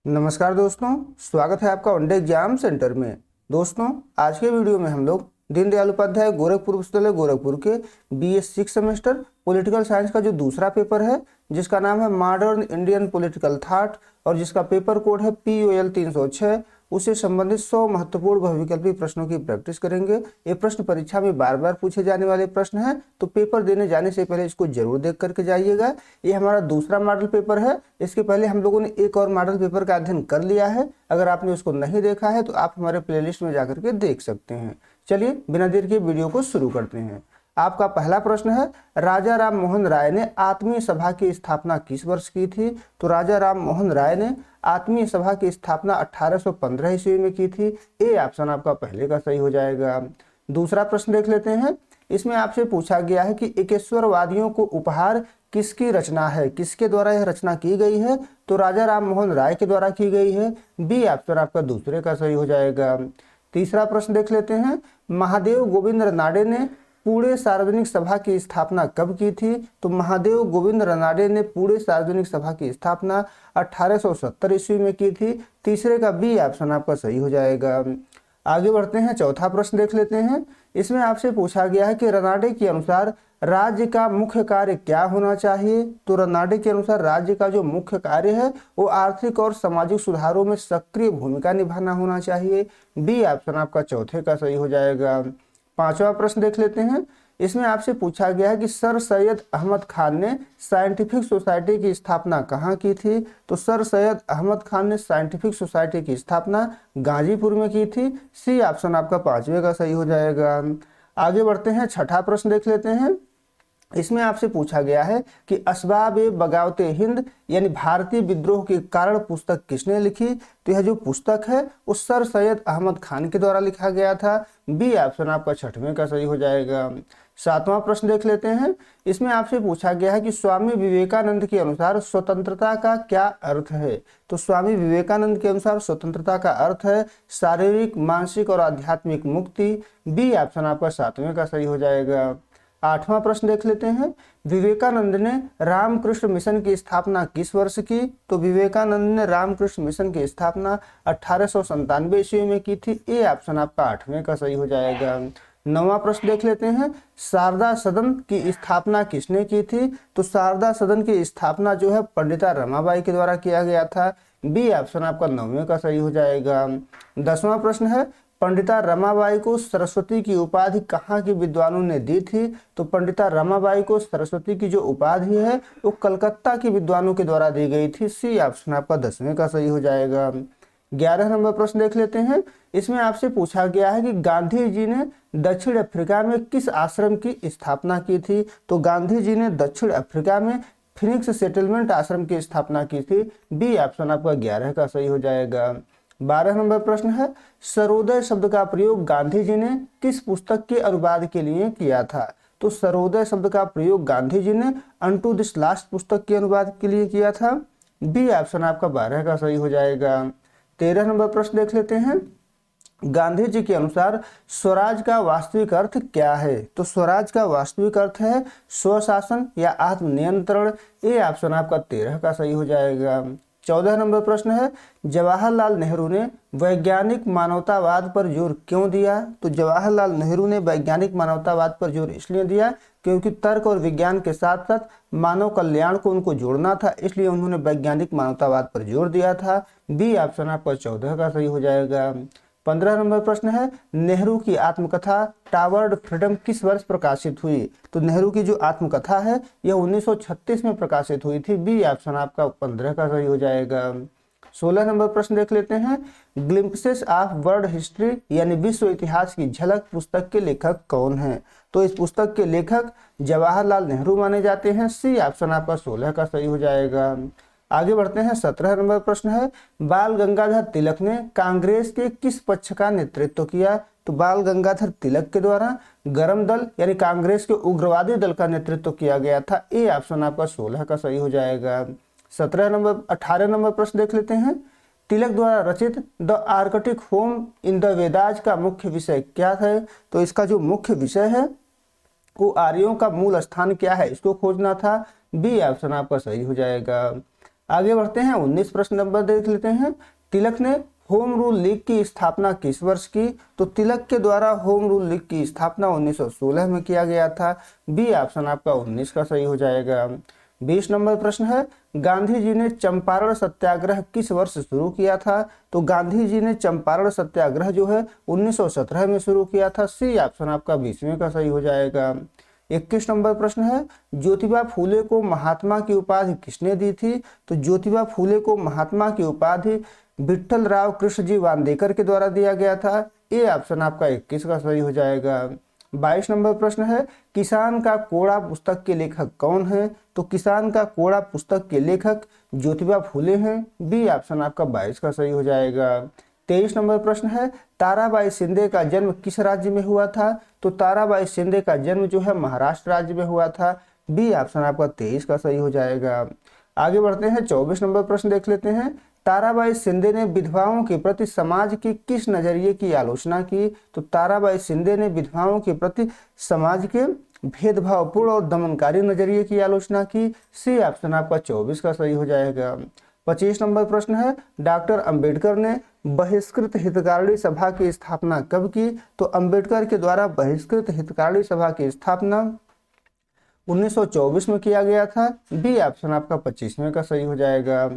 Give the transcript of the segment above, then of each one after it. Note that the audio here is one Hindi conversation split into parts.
नमस्कार दोस्तों, स्वागत है आपका वनडे एग्जाम सेंटर में। दोस्तों, आज के वीडियो में हम लोग दीनदयाल उपाध्याय गोरखपुर विश्वविद्यालय गोरखपुर के BA 6 सेमेस्टर पॉलिटिकल साइंस का जो दूसरा पेपर है, जिसका नाम है मॉडर्न इंडियन पॉलिटिकल थॉट और जिसका पेपर कोड है POL 306, उससे संबंधित 100 महत्वपूर्ण बहुविकल्पी प्रश्नों की प्रैक्टिस करेंगे। ये प्रश्न परीक्षा में बार बार पूछे जाने वाले प्रश्न हैं, तो पेपर देने जाने से पहले इसको जरूर देख करके जाइएगा। ये हमारा दूसरा मॉडल पेपर है। इसके पहले हम लोगों ने एक और मॉडल पेपर का अध्ययन कर लिया है। अगर आपने उसको नहीं देखा है तो आप हमारे प्लेलिस्ट में जाकर के देख सकते हैं। चलिए बिना देर के वीडियो को शुरू करते हैं। आपका पहला प्रश्न है, राजा राम मोहन राय ने आत्मीय सभा की स्थापना किस वर्ष की थी? तो राजा राम मोहन राय ने आत्मीय सभा की स्थापना 1815 ईस्वी में की थी। ए ऑप्शन आपका पहले का सही हो जाएगा। दूसरा प्रश्न देख लेते हैं। इसमें आपसे पूछा गया है कि एकेश्वरवादियों को उपहार किसकी रचना है, किसके द्वारा यह रचना की गई है? तो राजा राम मोहन राय के द्वारा की गई है। बी ऑप्शन आपका दूसरे का सही हो जाएगा। तीसरा प्रश्न देख लेते हैं। महादेव गोविंद रनाडे ने पूरे सार्वजनिक सभा की स्थापना कब की थी? तो महादेव गोविंद रनाडे ने पूरे सार्वजनिक सभा की स्थापना 1870 ईस्वी में की थी। तीसरे का बी ऑप्शन आपका सही हो जाएगा। आगे बढ़ते हैं, चौथा प्रश्न देख लेते हैं। इसमें आपसे पूछा गया है कि रनाडे के अनुसार राज्य का मुख्य कार्य क्या होना चाहिए? तो रनाडे के अनुसार राज्य का जो मुख्य कार्य है वो आर्थिक और सामाजिक सुधारों में सक्रिय भूमिका निभाना होना चाहिए। बी ऑप्शन आपका चौथे का सही हो जाएगा। पांचवा प्रश्न देख लेते हैं। इसमें आपसे पूछा गया है कि सर सैयद अहमद खान ने साइंटिफिक सोसाइटी की स्थापना कहाँ की थी? तो सर सैयद अहमद खान ने साइंटिफिक सोसाइटी की स्थापना गाजीपुर में की थी। सी ऑप्शन आपका पांचवे का सही हो जाएगा। आगे बढ़ते हैं, छठा प्रश्न देख लेते हैं। इसमें आपसे पूछा गया है कि असबाब बगावत हिंद यानी भारतीय विद्रोह के कारण पुस्तक किसने लिखी? तो यह जो पुस्तक है वो सर सैयद अहमद खान के द्वारा लिखा गया था। बी ऑप्शन आपका छठवें का सही हो जाएगा। सातवां प्रश्न देख लेते हैं। इसमें आपसे पूछा गया है कि स्वामी विवेकानंद के अनुसार स्वतंत्रता का क्या अर्थ है? तो स्वामी विवेकानंद के अनुसार स्वतंत्रता का अर्थ है शारीरिक, मानसिक और आध्यात्मिक मुक्ति। बी ऑप्शन आपका सातवें का सही हो जाएगा। आठवां प्रश्न देख लेते हैं। विवेकानंद ने रामकृष्ण मिशन की स्थापना किस वर्ष की? तो विवेकानंद ने रामकृष्ण मिशन की स्थापना 1897 ईस्वी में की थी। ए ऑप्शन आपका आठवें का सही हो जाएगा। नौवां प्रश्न देख लेते हैं। शारदा सदन की स्थापना किसने की थी? तो शारदा सदन की स्थापना जो है पंडिता रमाबाई के द्वारा किया गया था। बी ऑप्शन आपका नौवें का सही हो जाएगा। 10वां प्रश्न है, पंडिता रमाबाई को सरस्वती की उपाधि कहाँ के विद्वानों ने दी थी? तो पंडिता रमाबाई को सरस्वती की जो उपाधि है वो कलकत्ता के विद्वानों के द्वारा दी गई थी। सी ऑप्शन आपका 10वें का सही हो जाएगा। 11 नंबर प्रश्न देख लेते हैं। इसमें आपसे पूछा गया है कि गांधी जी ने दक्षिण अफ्रीका में किस आश्रम की स्थापना की थी? तो गांधी जी ने दक्षिण अफ्रीका में फिनिक्स सेटलमेंट आश्रम की स्थापना की थी। बी ऑप्शन आपका 11 का सही हो जाएगा। 12 नंबर प्रश्न है, सर्वोदय शब्द का प्रयोग गांधी जी ने किस पुस्तक के अनुवाद के लिए किया था? तो सर्वोदय शब्द का प्रयोग गांधी जी ने अनटू दिस लास्ट पुस्तक के अनुवाद के लिए किया था। बी ऑप्शन आपका 12 का सही हो जाएगा। 13 नंबर प्रश्न देख लेते हैं। गांधी जी के अनुसार स्वराज का वास्तविक अर्थ क्या है? तो स्वराज का वास्तविक अर्थ है स्वशासन या आत्मनियंत्रण। ए ऑप्शन आपका 13 का सही हो जाएगा। 14 नंबर प्रश्न है, जवाहरलाल नेहरू ने वैज्ञानिक मानवतावाद पर जोर क्यों दिया? तो जवाहरलाल नेहरू ने वैज्ञानिक मानवतावाद पर जोर इसलिए दिया क्योंकि तर्क और विज्ञान के साथ साथ मानव कल्याण को उनको जोड़ना था, इसलिए उन्होंने वैज्ञानिक मानवतावाद पर जोर दिया था। बी ऑप्शन आपका 14 का सही हो जाएगा। 15 नंबर प्रश्न है, नेहरू की आत्मकथा टावर्ड फ्रीडम किस वर्ष प्रकाशित हुई? तो नेहरू की जो आत्मकथा है यह 1936 में प्रकाशित हुई थी। बी ऑप्शन आपका 15 का सही हो जाएगा। 16 नंबर प्रश्न देख लेते हैं। ग्लिम्पसेस ऑफ वर्ल्ड हिस्ट्री यानी विश्व इतिहास की झलक पुस्तक के लेखक कौन है? तो इस पुस्तक के लेखक जवाहरलाल नेहरू माने जाते हैं। सी ऑप्शन आपका 16 का सही हो जाएगा। आगे बढ़ते हैं, 17 नंबर प्रश्न है, बाल गंगाधर तिलक ने कांग्रेस के किस पक्ष का नेतृत्व किया? तो बाल गंगाधर तिलक के द्वारा गरम दल यानी कांग्रेस के उग्रवादी दल का नेतृत्व किया गया था। ए ऑप्शन आपका 16 का सही हो जाएगा। 18 नंबर प्रश्न देख लेते हैं। तिलक द्वारा रचित the Arctic home in the Vedas का मुख्य विषय क्या है? तो इसका जो मुख्य विषय है वो आर्यों का मूल स्थान क्या है इसको खोजना था। बी ऑप्शन आपका सही हो जाएगा। आगे बढ़ते हैं, 19 प्रश्न नंबर देख लेते हैं। तिलक ने होम रूल लीग की स्थापना किस वर्ष की? तो तिलक के द्वारा होम रूल लीग की स्थापना 1916 में किया गया था। बी ऑप्शन आपका 19 का सही हो जाएगा। 20 नंबर प्रश्न है, गांधी जी ने चंपारण सत्याग्रह किस वर्ष शुरू किया था? तो गांधी जी ने चंपारण सत्याग्रह जो है 1917 में शुरू किया था। सी ऑप्शन आपका 20वें का सही हो जाएगा। 21 नंबर प्रश्न है, ज्योतिबा फूले को महात्मा की उपाधि किसने दी थी? तो ज्योतिबा फूले को महात्मा की उपाधि विठ्ठल राव कृष्ण जी वांदेकर के द्वारा दिया गया था। ए ऑप्शन आपका 21 का सही हो जाएगा। 22 नंबर प्रश्न है, किसान का कोड़ा पुस्तक के लेखक कौन है? तो किसान का कोड़ा पुस्तक के लेखक ज्योतिबा फूले हैं। बी ऑप्शन आपका 22 का सही हो जाएगा। 23 नंबर प्रश्न है, ताराबाई शिंदे का जन्म किस राज्य में हुआ था? तो ताराबाई शिंदे का जन्म जो है महाराष्ट्र राज्य में हुआ था। बी ऑप्शन आपका 23 का सही हो जाएगा। आगे बढ़ते हैं, 24 नंबर प्रश्न देख लेते हैं। ताराबाई शिंदे ने विधवाओं के प्रति समाज के किस नजरिए की आलोचना की? तो ताराबाई शिंदे ने विधवाओं के प्रति समाज के भेदभावपूर्ण और दमनकारी नजरिए की आलोचना की। सी ऑप्शन आपका 24 का सही हो जाएगा। 25 नंबर प्रश्न है, डॉक्टर अंबेडकर ने बहिष्कृत हितकारिणी सभा की स्थापना कब की? तो अंबेडकर के द्वारा बहिष्कृत हितकारिणी सभा की स्थापना 1924 में किया गया था। बी ऑप्शन आपका 25वें का सही हो जाएगा।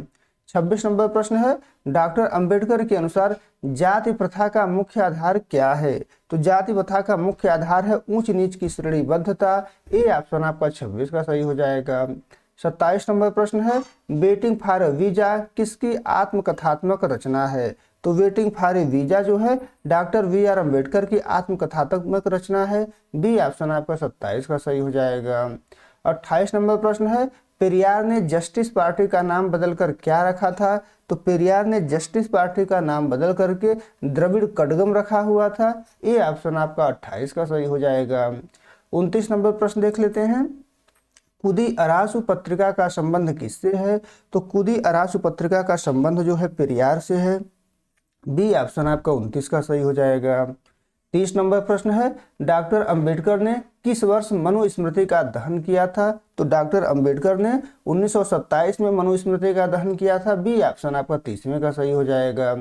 26 नंबर प्रश्न है, डॉक्टर अंबेडकर के अनुसार जाति प्रथा का मुख्य आधार क्या है? तो जाति प्रथा का मुख्य आधार है ऊंच नीच की श्रेणीबद्धता। ए ऑप्शन आपका 26 का सही हो जाएगा। 27 नंबर प्रश्न है, वेटिंग फॉर वीजा किसकी आत्मकथात्मक रचना है? तो वेटिंग फॉर वीजा जो है डॉक्टर वी आर अम्बेडकर की आत्मकथात्मक रचना है। बी ऑप्शन आपका 27 का सही हो जाएगा। 28 नंबर प्रश्न है, पेरियार ने जस्टिस पार्टी का नाम बदलकर क्या रखा था? तो पेरियार ने जस्टिस पार्टी का नाम बदल करके द्रविड़ कड़गम रखा हुआ था। ए ऑप्शन आपका 28 का सही हो जाएगा। 29 नंबर प्रश्न देख लेते हैं, कुदी अरासु पत्रिका का संबंध किससे है? तो कुदी अरासु पत्रिका का संबंध जो है पेरियार से है। बी ऑप्शन आपका 29 का सही हो जाएगा। 30 नंबर प्रश्न है, डॉक्टर अंबेडकर ने किस वर्ष मनुस्मृति का दहन किया था? तो डॉक्टर अंबेडकर ने 1927 में मनुस्मृति का दहन किया था। बी ऑप्शन आपका 30वें का सही हो जाएगा।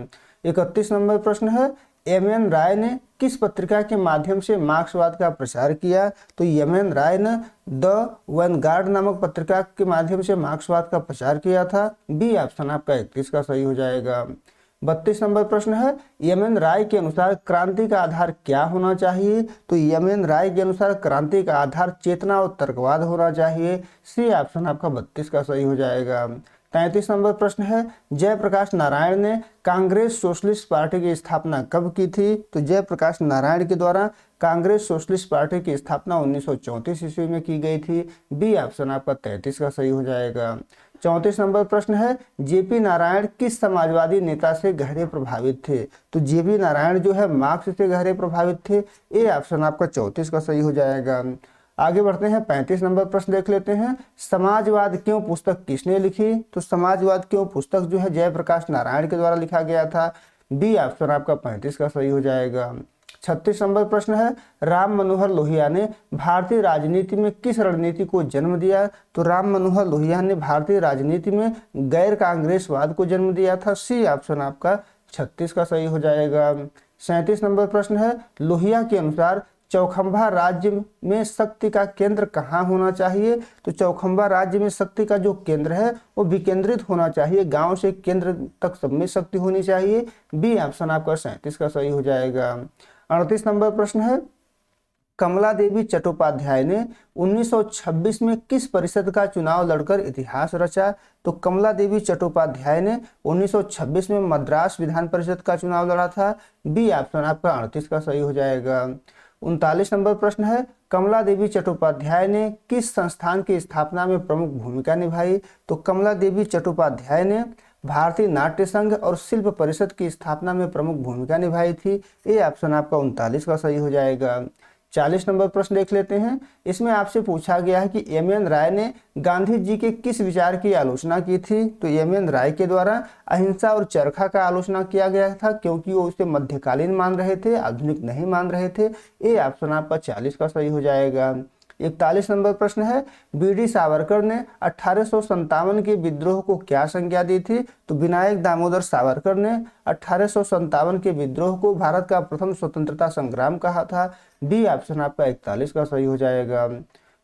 31 नंबर प्रश्न है, एम.एन. राय ने किस पत्रिका के माध्यम से मार्क्सवाद का प्रचार किया? तो एम.एन. राय ने द वैनगार्ड नामक पत्रिका के माध्यम से मार्क्सवाद का प्रचार किया था। बी ऑप्शन आपका 31 का सही हो जाएगा। 32 नंबर प्रश्न है, एम.एन. राय के अनुसार क्रांति का आधार क्या होना चाहिए? तो एम.एन. राय के अनुसार क्रांति का आधार चेतना और तर्कवाद होना चाहिए। सी ऑप्शन आपका 32 का सही हो जाएगा। 33 नंबर प्रश्न है, जयप्रकाश नारायण ने कांग्रेस सोशलिस्ट पार्टी की स्थापना कब की थी? तो जयप्रकाश नारायण के द्वारा कांग्रेस सोशलिस्ट पार्टी की स्थापना 1934 ईस्वी में की गई थी। बी ऑप्शन आपका 33 का सही हो जाएगा। 34 नंबर प्रश्न है, जेपी नारायण किस समाजवादी नेता से गहरे प्रभावित थे? तो जेपी नारायण जो है मार्क्स से गहरे प्रभावित थे। ए ऑप्शन आपका 34 का सही हो जाएगा। आगे बढ़ते हैं, 35 नंबर प्रश्न देख लेते हैं, समाजवाद क्यों पुस्तक किसने लिखी? तो समाजवाद क्यों पुस्तक जो है जयप्रकाश नारायण के द्वारा लिखा गया था। बी ऑप्शन आपका 35 का सही हो जाएगा। 36 नंबर प्रश्न है, राम मनोहर लोहिया ने भारतीय राजनीति में किस रणनीति को जन्म दिया? तो राम मनोहर लोहिया ने भारतीय राजनीति में गैर कांग्रेसवाद को जन्म दिया था। सी ऑप्शन आपका 36 का सही हो जाएगा। 37 नंबर प्रश्न है, लोहिया के अनुसार चौखंबा राज्य में शक्ति का केंद्र कहाँ होना चाहिए? तो चौखंबा राज्य में शक्ति का जो केंद्र है वो विकेंद्रित होना चाहिए, गांव से केंद्र तक सब में शक्ति होनी चाहिए। बी ऑप्शन आपका 37 का सही हो जाएगा। 38 नंबर प्रश्न है, कमला देवी चट्टोपाध्याय ने 1926 में किस परिषद का चुनाव लड़कर इतिहास रचा? तो कमला देवी चट्टोपाध्याय ने 1926 में मद्रास विधान परिषद का चुनाव लड़ा था। बी ऑप्शन आपका 38 का सही हो जाएगा। 39 नंबर प्रश्न है, कमला देवी चट्टोपाध्याय ने किस संस्थान की स्थापना में प्रमुख भूमिका निभाई? तो कमला देवी चट्टोपाध्याय ने भारतीय नाट्य संघ और शिल्प परिषद की स्थापना में प्रमुख भूमिका निभाई थी। ए ऑप्शन आपका 39 का सही हो जाएगा। 40 नंबर प्रश्न देख लेते हैं, इसमें आपसे पूछा गया है कि एम.एन. राय ने गांधी जी के किस विचार की आलोचना की थी? तो एम.एन. राय के द्वारा अहिंसा और चरखा का आलोचना किया गया था, क्योंकि वो उसे मध्यकालीन मान रहे थे, आधुनिक नहीं मान रहे थे। ए ऑप्शन आपका 40 का सही हो जाएगा। 41 नंबर प्रश्न है, बीडी सावरकर ने 1857 के विद्रोह को क्या संज्ञा दी थी? तो विनायक दामोदर सावरकर ने 1857 के विद्रोह को भारत का प्रथम स्वतंत्रता संग्राम कहा था। बी ऑप्शन आपका 41 का सही हो जाएगा।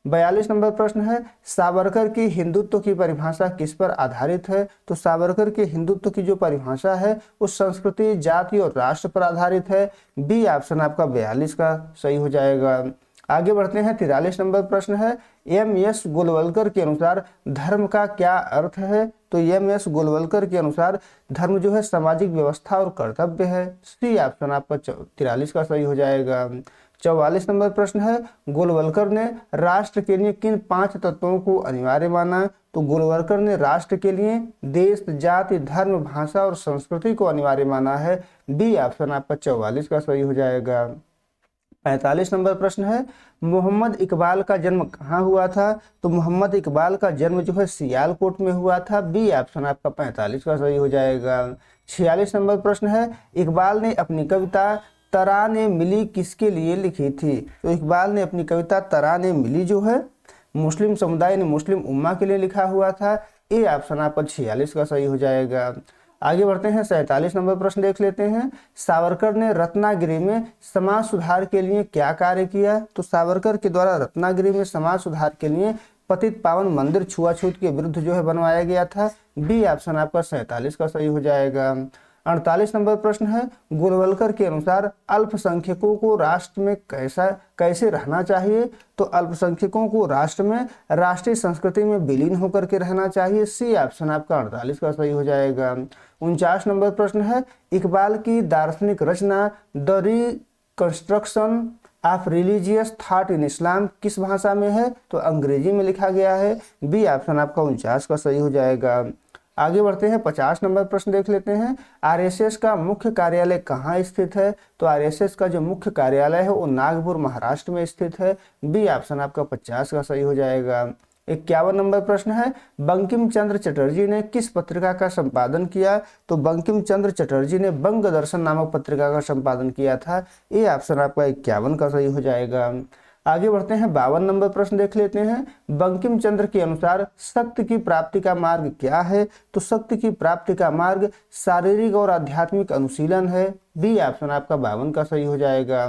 42 नंबर प्रश्न है, सावरकर की हिंदुत्व की परिभाषा किस पर आधारित है? तो सावरकर के हिंदुत्व की जो परिभाषा है उस संस्कृति, जाति और राष्ट्र पर आधारित है। बी ऑप्शन आपका 42 का सही हो जाएगा। आगे बढ़ते हैं, 43 नंबर प्रश्न है, एम.एस. गोलवलकर के अनुसार धर्म का क्या अर्थ है? तो एम.एस. गोलवलकर के अनुसार धर्म जो है सामाजिक व्यवस्था और कर्तव्य है। सी ऑप्शन आपका 43 का सही हो जाएगा। 44 नंबर प्रश्न है, गोलवलकर ने राष्ट्र के लिए किन 5 तत्वों को अनिवार्य माना? तो गोलवलकर ने राष्ट्र के लिए देश, जाति, धर्म, भाषा और संस्कृति को अनिवार्य माना है। बी ऑप्शन आपका 44 का सही हो जाएगा। 45 नंबर प्रश्न है, मोहम्मद इकबाल का जन्म कहाँ हुआ था? तो मोहम्मद इकबाल का जन्म जो है सियालकोट में हुआ था। बी ऑप्शन आपका 45 का सही हो जाएगा। 46 नंबर प्रश्न है, इकबाल ने अपनी कविता तराने मिली किसके लिए लिखी थी? तो इकबाल ने अपनी कविता तराने मिली जो है मुस्लिम समुदाय ने, मुस्लिम उम्मा के लिए लिखा हुआ था। ए ऑप्शन आपका 46 का सही हो जाएगा। आगे बढ़ते हैं, 47 नंबर प्रश्न देख लेते हैं, सावरकर ने रत्नागिरी में समाज सुधार के लिए क्या कार्य किया? तो सावरकर के द्वारा रत्नागिरी में समाज सुधार के लिए पतित पावन मंदिर छुआछूत के विरुद्ध जो है बनवाया गया था। बी ऑप्शन आपका 47 का सही हो जाएगा। 48 नंबर प्रश्न है, गोलवलकर के अनुसार अल्पसंख्यकों को राष्ट्र में कैसे रहना चाहिए? तो अल्पसंख्यकों को राष्ट्र में राष्ट्रीय संस्कृति में विलीन होकर के रहना चाहिए। सी ऑप्शन आपका 48 का सही हो जाएगा। 49 नंबर प्रश्न है, इकबाल की दार्शनिक रचना the reconstruction of religious thought in Islam किस भाषा में है? तो अंग्रेजी में लिखा गया है। बी ऑप्शन आपका 49 का सही हो जाएगा। आगे बढ़ते हैं, 50 नंबर प्रश्न देख लेते हैं, आरएसएस का मुख्य कार्यालय कहाँ स्थित है? तो आरएसएस का जो मुख्य कार्यालय है वो नागपुर महाराष्ट्र में स्थित है। बी ऑप्शन आपका 50 का सही हो जाएगा। 51 नंबर प्रश्न है, बंकिम चंद्र चटर्जी ने किस पत्रिका का संपादन किया? तो बंकिम चंद्र चटर्जी ने बंग दर्शन नामक पत्रिका का संपादन किया था। ए ऑप्शन आपका 51 का सही हो जाएगा। आगे बढ़ते हैं, 52 नंबर प्रश्न देख लेते हैं, बंकिम चंद्र के अनुसार सत्य की प्राप्ति का मार्ग क्या है? तो सत्य की प्राप्ति का मार्ग शारीरिक और आध्यात्मिक अनुशीलन है। बी ऑप्शन आपका 52 का सही हो जाएगा।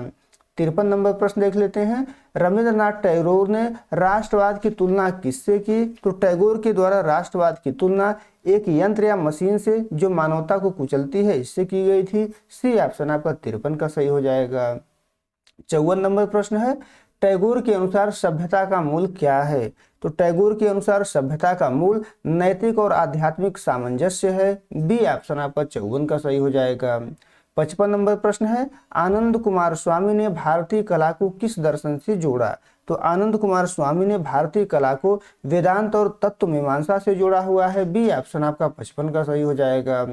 53 नंबर प्रश्न देख लेते हैं, रविंद्रनाथ टैगोर ने राष्ट्रवाद की तुलना किससे की? तो टैगोर के द्वारा राष्ट्रवाद की तुलना एक यंत्र या मशीन से जो मानवता को कुचलती है इससे की गई थी। सी ऑप्शन आपका 53 का सही हो जाएगा। 54 नंबर प्रश्न है, टैगोर के अनुसार सभ्यता का मूल क्या है? तो टैगोर के अनुसार सभ्यता का मूल नैतिक और आध्यात्मिक सामंजस्य है। बी ऑप्शन आपका 54 का सही हो जाएगा। 55 नंबर प्रश्न है, आनंद कुमार स्वामी ने भारतीय कला को किस दर्शन से जोड़ा? तो आनंद कुमार स्वामी ने भारतीय कला को वेदांत और तत्व मीमांसा से जोड़ा हुआ है। बी ऑप्शन आपका 55 का सही हो जाएगा।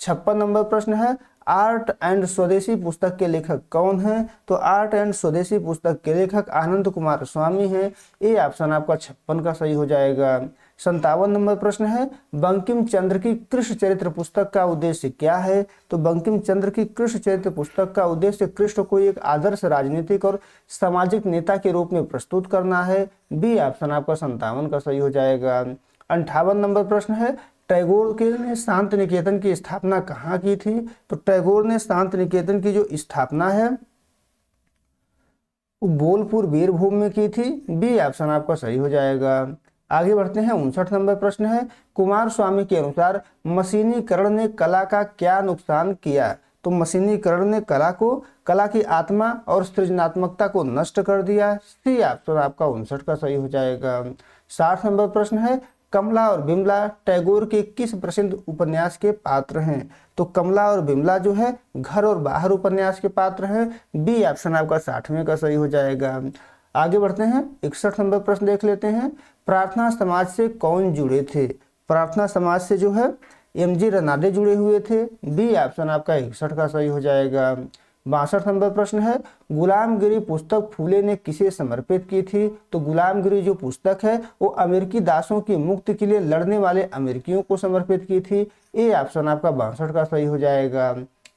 56 नंबर प्रश्न है, आर्ट एंड स्वदेशी पुस्तक के लेखक कौन हैं? तो आर्ट एंड स्वदेशी पुस्तक के लेखक आनंद कुमार स्वामी हैं। ए ऑप्शन आपका 56 का सही हो जाएगा। 57 नंबर प्रश्न है, बंकिम चंद्र की कृष्ण चरित्र पुस्तक का उद्देश्य क्या है? तो बंकिम चंद्र की कृष्ण चरित्र पुस्तक का उद्देश्य कृष्ण को एक आदर्श राजनीतिक और सामाजिक नेता के रूप में प्रस्तुत करना है। बी ऑप्शन आपका 57 का सही हो जाएगा। 58 नंबर प्रश्न है, टैगोर ने शांति निकेतन की स्थापना कहाँ की थी? तो टैगोर ने शांति निकेतन की जो स्थापना है वो बोलपुर वीरभूम में की थी। बी ऑप्शन आपका सही हो जाएगा। आगे बढ़ते हैं, 59 नंबर प्रश्न है, कुमार स्वामी के अनुसार मशीनीकरण ने कला का क्या नुकसान किया? तो मशीनीकरण ने कला की आत्मा और सृजनात्मकता को नष्ट कर दिया। सी ऑप्शन आपका 59 का सही हो जाएगा। 60 नंबर प्रश्न है, कमला और बिमला टैगोर के किस प्रसिद्ध उपन्यास के पात्र हैं? तो कमला और बिमला जो है घर और बाहर उपन्यास के पात्र हैं। बी ऑप्शन आपका 60वें का सही हो जाएगा। आगे बढ़ते हैं, 61 नंबर प्रश्न देख लेते हैं, प्रार्थना समाज से कौन जुड़े थे? प्रार्थना समाज से जो है एम.जी. रनाडे जुड़े हुए थे। बी ऑप्शन आपका 61 का सही हो जाएगा। 62 नंबर प्रश्न है, गुलामगिरी पुस्तक फूले ने किसे समर्पित की थी? तो गुलामगिरी जो पुस्तक है वो अमेरिकी दासों की मुक्ति के लिए लड़ने वाले अमेरिकियों को समर्पित की थी। ए ऑप्शन आपका 62 का सही हो जाएगा।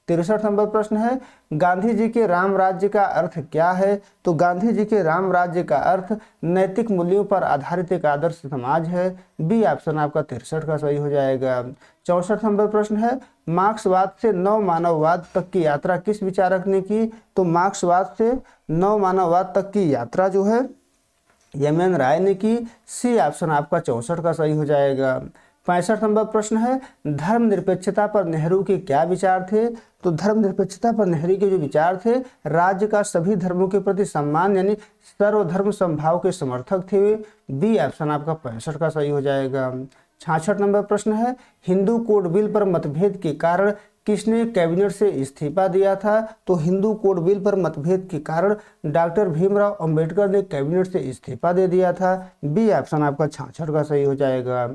63 नंबर प्रश्न है, गांधी जी के राम राज्य का अर्थ क्या है? तो गांधी जी के राम राज्य का अर्थ नैतिक मूल्यों पर आधारित एक आदर्श समाज है। बी ऑप्शन आपका 63 का सही हो जाएगा। 64 नंबर प्रश्न है, मार्क्सवाद से नव मानववाद तक की यात्रा किस विचारक ने की? तो मार्क्सवाद से नव मानववाद तक की यात्रा जो है एम.एन. राय ने की। सी ऑप्शन आपका 64 का सही हो जाएगा। 65 नंबर प्रश्न है, धर्मनिरपेक्षता पर नेहरू के क्या विचार थे? तो धर्मनिरपेक्षता पर नेहरू के जो विचार थे, राज्य का सभी धर्मों के प्रति सम्मान यानी सर्वधर्म समभाव के समर्थक थे वे। बी ऑप्शन आपका 65 का सही हो जाएगा। 66 नंबर प्रश्न है, हिंदू कोड बिल पर मतभेद के कारण किसने कैबिनेट से इस्तीफा दिया था? तो हिंदू कोड बिल पर मतभेद के कारण डॉक्टर भीमराव अंबेडकर ने कैबिनेट से इस्तीफा दे दिया था। बी ऑप्शन आपका 66 का सही हो जाएगा।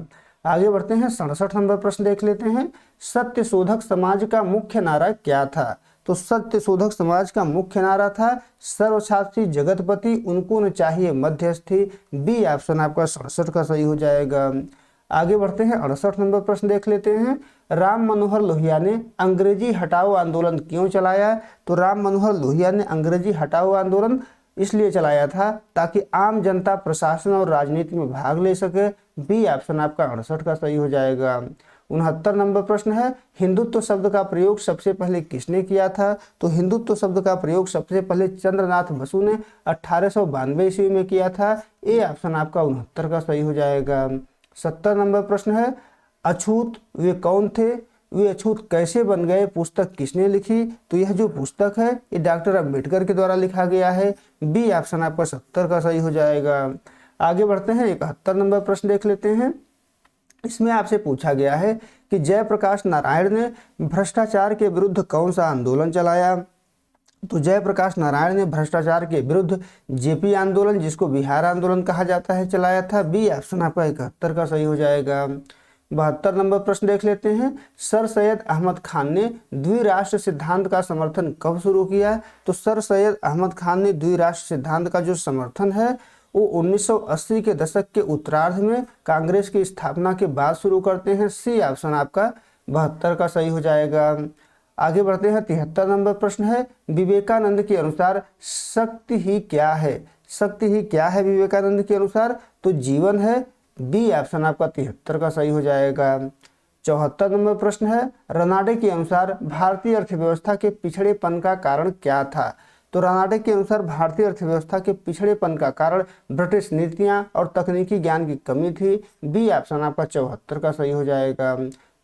आगे बढ़ते हैं, 67 नंबर प्रश्न देख लेते हैं। सत्य शोधक समाज का मुख्य नारा क्या था? तो सत्य शोधक समाज का मुख्य नारा था सर्वशास्त्री जगतपति उनको न चाहिए मध्यस्थी। बी ऑप्शन आपका 67 का सही हो जाएगा। आगे बढ़ते हैं, 68 नंबर प्रश्न देख लेते हैं। राम मनोहर लोहिया ने अंग्रेजी हटाओ आंदोलन क्यों चलाया? तो राम मनोहर लोहिया ने अंग्रेजी हटाओ आंदोलन इसलिए चलाया था ताकि आम जनता प्रशासन और राजनीति में भाग ले सके। बी ऑप्शन आपका 68 का सही हो जाएगा। 69 नंबर प्रश्न है, हिंदुत्व शब्द का प्रयोग सबसे पहले किसने किया था? तो हिंदुत्व शब्द का प्रयोग सबसे पहले चंद्रनाथ बसु ने 1892 ईस्वी में किया था। ए ऑप्शन आपका 69 का सही हो जाएगा। 70 नंबर प्रश्न है, अछूत वे कौन थे? वे अछूत कैसे बन गए पुस्तक किसने लिखी? तो यह जो पुस्तक है ये डॉक्टर अंबेडकर के द्वारा लिखा गया है। बी ऑप्शन आपका 70 का सही हो जाएगा। आगे बढ़ते हैं, 71 नंबर प्रश्न देख लेते हैं। इसमें आपसे पूछा गया है कि जयप्रकाश नारायण ने भ्रष्टाचार के विरुद्ध कौन सा आंदोलन चलाया? तो जयप्रकाश नारायण ने भ्रष्टाचार के विरुद्ध जेपी आंदोलन, जिसको बिहार आंदोलन कहा जाता है, चलाया था। बी ऑप्शन आपका 71 का सही हो जाएगा। 72 नंबर प्रश्न देख लेते हैं। सर सैयद अहमद खान ने द्विराष्ट्र सिद्धांत का समर्थन कब शुरू किया? तो सर सैयद अहमद खान ने द्विराष्ट्र सिद्धांत का जो समर्थन है वो 1980 के दशक के उत्तरार्ध में कांग्रेस की स्थापना के बाद शुरू करते हैं। सी ऑप्शन आपका 72 का सही हो जाएगा। आगे बढ़ते हैं, 73 नंबर प्रश्न है, विवेकानंद के अनुसार शक्ति ही क्या है? शक्ति ही क्या है विवेकानंद के अनुसार? तो जीवन है। बी ऑप्शन आपका 73 का सही हो जाएगा। 74 नंबर प्रश्न है, रनाडे के अनुसार भारतीय अर्थव्यवस्था के पिछड़ेपन का कारण क्या था? तो रनाडे के अनुसार भारतीय अर्थव्यवस्था के पिछड़ेपन का कारण ब्रिटिश नीतियां और तकनीकी ज्ञान की कमी थी। बी ऑप्शन आपका 74 का सही हो जाएगा।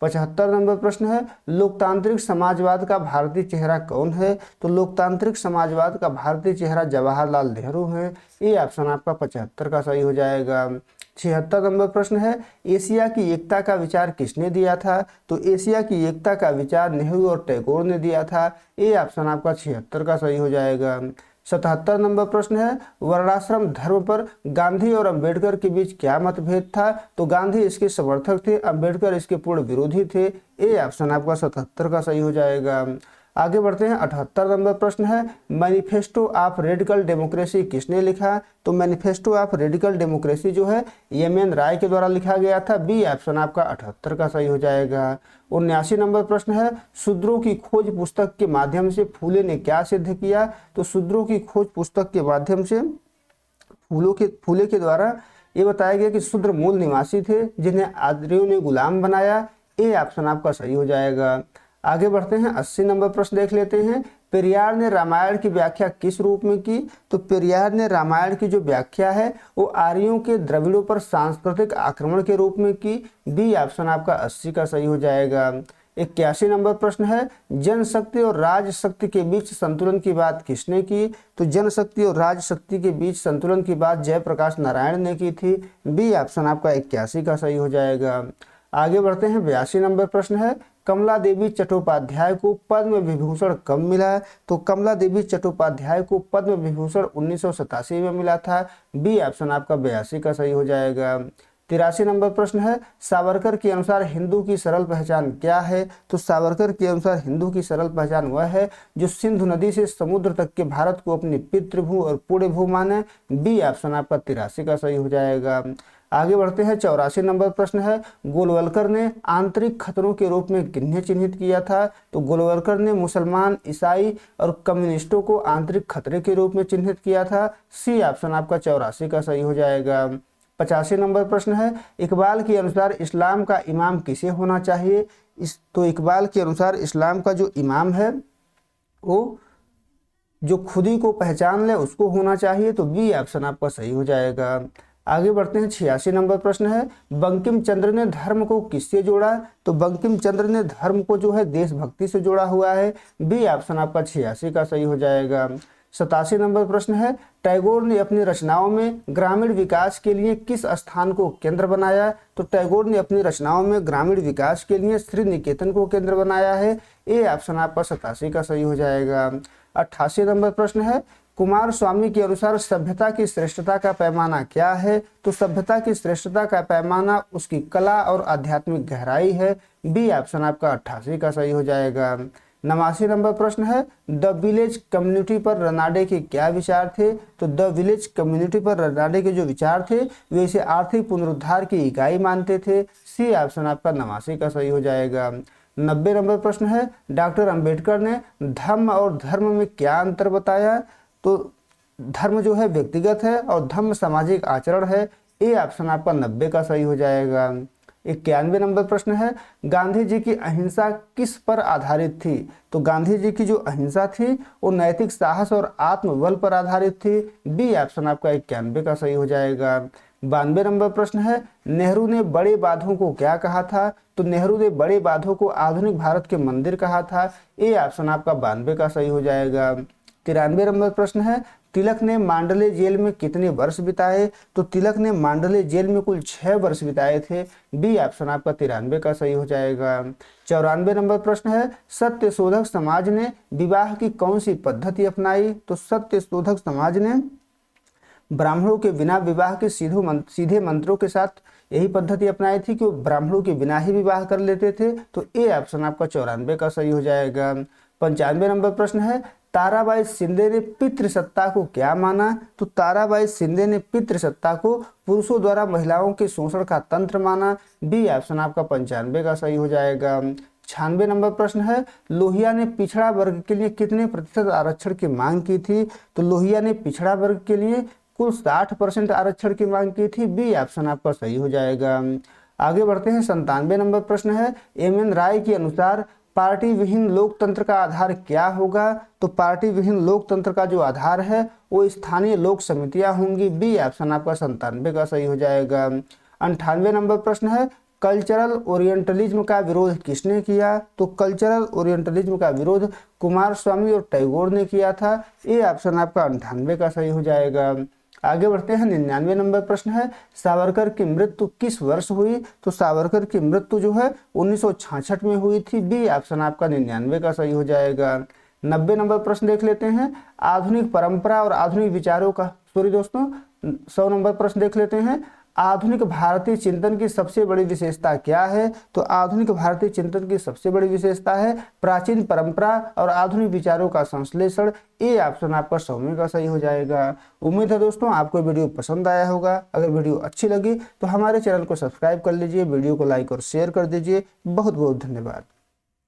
75 नंबर प्रश्न है, लोकतांत्रिक समाजवाद का भारतीय चेहरा कौन है? तो लोकतांत्रिक समाजवाद का भारतीय चेहरा जवाहरलाल नेहरू है। ये ऑप्शन आपका 75 का सही हो जाएगा। 76 नंबर प्रश्न है, एशिया की एकता का विचार किसने दिया था? तो एशिया की एकता का विचार नेहरू और टैगोर ने दिया था। ये ऑप्शन आपका 76 का सही हो जाएगा। 77 नंबर प्रश्न है, वर्णाश्रम धर्म पर गांधी और अंबेडकर के बीच क्या मतभेद था? तो गांधी इसके समर्थक थे, अंबेडकर इसके पूर्ण विरोधी थे। ए ऑप्शन आपका 77 का सही हो जाएगा। आगे बढ़ते हैं, 78 नंबर प्रश्न है, मैनिफेस्टो ऑफ रेडिकल डेमोक्रेसी किसने लिखा? तो मैनिफेस्टो ऑफ रेडिकल डेमोक्रेसी जो है एम.एन. राय के द्वारा लिखा गया था। बी ऑप्शन आपका 78 का सही हो जाएगा। 79 नंबर प्रश्न है, शूद्रों की खोज पुस्तक के माध्यम से फूले ने क्या सिद्ध किया? तो शूद्रों की खोज पुस्तक के माध्यम से फूले के द्वारा ये बताया गया कि शूद्र मूल निवासी थे जिन्हें आर्यों ने गुलाम बनाया। ए ऑप्शन आपका सही हो जाएगा। आगे बढ़ते हैं, 80 नंबर प्रश्न देख लेते हैं। पेरियार ने रामायण की व्याख्या किस रूप में की? तो पेरियार ने रामायण की जो व्याख्या है वो आर्यों के द्रविड़ों पर सांस्कृतिक आक्रमण के रूप में की। बी ऑप्शन आपका 80 का सही हो जाएगा। 81 नंबर प्रश्न है, जनशक्ति और राजशक्ति के बीच संतुलन की बात किसने की? तो जनशक्ति और राजशक्ति के बीच संतुलन की बात जयप्रकाश नारायण ने की थी। बी ऑप्शन आपका 81 का सही हो जाएगा। आगे बढ़ते हैं, 82 नंबर प्रश्न है, कमला देवी चट्टोपाध्याय को पद्म विभूषण कब मिला? तो कमला देवी चट्टोपाध्याय को पद्म विभूषण 1987 में मिला था। बी ऑप्शन आपका 82 का सही हो जाएगा। 83 नंबर प्रश्न है, सावरकर के अनुसार हिंदू की सरल पहचान क्या है? तो सावरकर के अनुसार हिंदू की सरल पहचान वह है जो सिंधु नदी से समुद्र तक के भारत को अपनी पितृभू और पुण्यभू माने। बी ऑप्शन आपका 83 का सही हो जाएगा। आगे बढ़ते हैं। 84 नंबर प्रश्न है, गोलवलकर ने आंतरिक खतरों के रूप में किन्हें चिन्हित किया था? तो गोलवलकर ने मुसलमान, ईसाई और कम्युनिस्टों को आंतरिक खतरे के रूप में चिन्हित किया था। सी ऑप्शन आपका 84 का सही हो जाएगा। 85 नंबर प्रश्न है, इकबाल के अनुसार इस्लाम का इमाम किसे होना चाहिए? तो इकबाल के अनुसार इस्लाम का जो इमाम है वो जो खुद ही को पहचान ले उसको होना चाहिए। तो बी ऑप्शन आपका सही हो जाएगा। आगे बढ़ते हैं। 86 नंबर प्रश्न है, बंकिम चंद्र ने धर्म को किससे जोड़ा? तो बंकिम चंद्र ने धर्म को जो है देशभक्ति से जोड़ा हुआ है। बी ऑप्शन आपका 86 का सही हो जाएगा। 87 नंबर प्रश्न है, टैगोर ने अपनी रचनाओं में ग्रामीण विकास के लिए किस स्थान को केंद्र बनाया? तो टैगोर ने अपनी रचनाओं में ग्रामीण विकास के लिए श्री निकेतन को केंद्र बनाया है। ए ऑप्शन आपका 87 का सही हो जाएगा। 88 नंबर प्रश्न है, कुमार स्वामी के अनुसार सभ्यता की श्रेष्ठता का पैमाना क्या है? तो सभ्यता की श्रेष्ठता का पैमाना उसकी कला और आध्यात्मिक गहराई है। बी ऑप्शन आपका 88 का सही हो जाएगा। 89 नंबर प्रश्न है, द विलेज कम्युनिटी पर रनाडे के क्या विचार थे? तो द विलेज कम्युनिटी पर रनाडे के जो विचार थे वे इसे आर्थिक पुनरुद्धार की इकाई मानते थे। सी ऑप्शन आपका 89 का सही हो जाएगा। 90 नंबर प्रश्न है, डॉक्टर अंबेडकर ने धम्म और धर्म में क्या अंतर बताया? तो धर्म जो है व्यक्तिगत है और धम्म सामाजिक आचरण है। ए ऑप्शन आपका 90 का सही हो जाएगा। 91 नंबर प्रश्न है, गांधी जी की अहिंसा किस पर आधारित थी? तो गांधी जी की जो अहिंसा थी वो नैतिक साहस और आत्मबल पर आधारित थी। बी ऑप्शन आपका 91 का सही हो जाएगा। 92 नंबर प्रश्न है, नेहरू ने बड़े बांधों को क्या कहा था? तो नेहरू ने बड़े बांधों को आधुनिक भारत के मंदिर कहा था। ए ऑप्शन आपका 92 का सही हो जाएगा। 93 नंबर प्रश्न है, तिलक ने मांडले जेल में कितने वर्ष बिताए? तो तिलक ने मांडले जेल में कुल 6 वर्ष बिताए थे। बी ऑप्शन आपका 93 का सही हो जाएगा। 94 नंबर प्रश्न है, सत्य शोधक समाज ने विवाह की कौन सी पद्धति अपनाई? तो सत्य शोधक समाज ने ब्राह्मणों के बिना विवाह के सीधे मंत्रों के साथ यही पद्धति अपनाई थी कि वो ब्राह्मणों के बिना ही विवाह कर लेते थे। तो ए ऑप्शन आपका 94 का सही हो जाएगा। 95 नंबर प्रश्न है, ताराबाई शिंदे ने पितृसत्ता को क्या माना? तो ताराबाई शिंदे ने पितृसत्ता को पुरुषों द्वारा महिलाओं के शोषण का तंत्र माना। बी ऑप्शन आपका 95 का सही हो जाएगा। 96 नंबर प्रश्न है, लोहिया ने पिछड़ा वर्ग के लिए कितने प्रतिशत आरक्षण की मांग की थी? तो लोहिया ने पिछड़ा वर्ग के लिए कुल 60% आरक्षण की मांग की थी। बी ऑप्शन आपका सही हो जाएगा। आगे बढ़ते हैं। 97 नंबर प्रश्न है, एम.एन. राय के अनुसार पार्टी विहीन लोकतंत्र का आधार क्या होगा? तो पार्टी विहीन लोकतंत्र का जो आधार है वो स्थानीय लोक समितियां होंगी। बी ऑप्शन आपका 97 का सही हो जाएगा। 98 नंबर प्रश्न है, कल्चरल ओरिएंटलिज्म का विरोध किसने किया? तो कल्चरल ओरिएंटलिज्म का विरोध कुमार स्वामी और टैगोर ने किया था। ए ऑप्शन आपका 98 का सही हो जाएगा। आगे बढ़ते हैं। 99 नंबर प्रश्न है, सावरकर की मृत्यु किस वर्ष हुई? तो सावरकर की मृत्यु जो है 1966 में हुई थी। बी ऑप्शन आपका 99 का सही हो जाएगा। 90 नंबर प्रश्न देख लेते हैं, आधुनिक परंपरा और आधुनिक विचारों का 100 नंबर प्रश्न देख लेते हैं, आधुनिक भारतीय चिंतन की सबसे बड़ी विशेषता क्या है? तो आधुनिक भारतीय चिंतन की सबसे बड़ी विशेषता है प्राचीन परंपरा और आधुनिक विचारों का संश्लेषण। ए ऑप्शन आपका 100 का सही हो जाएगा। उम्मीद है दोस्तों आपको वीडियो पसंद आया होगा। अगर वीडियो अच्छी लगी तो हमारे चैनल को सब्सक्राइब कर लीजिए, वीडियो को लाइक और शेयर कर दीजिए। बहुत बहुत धन्यवाद।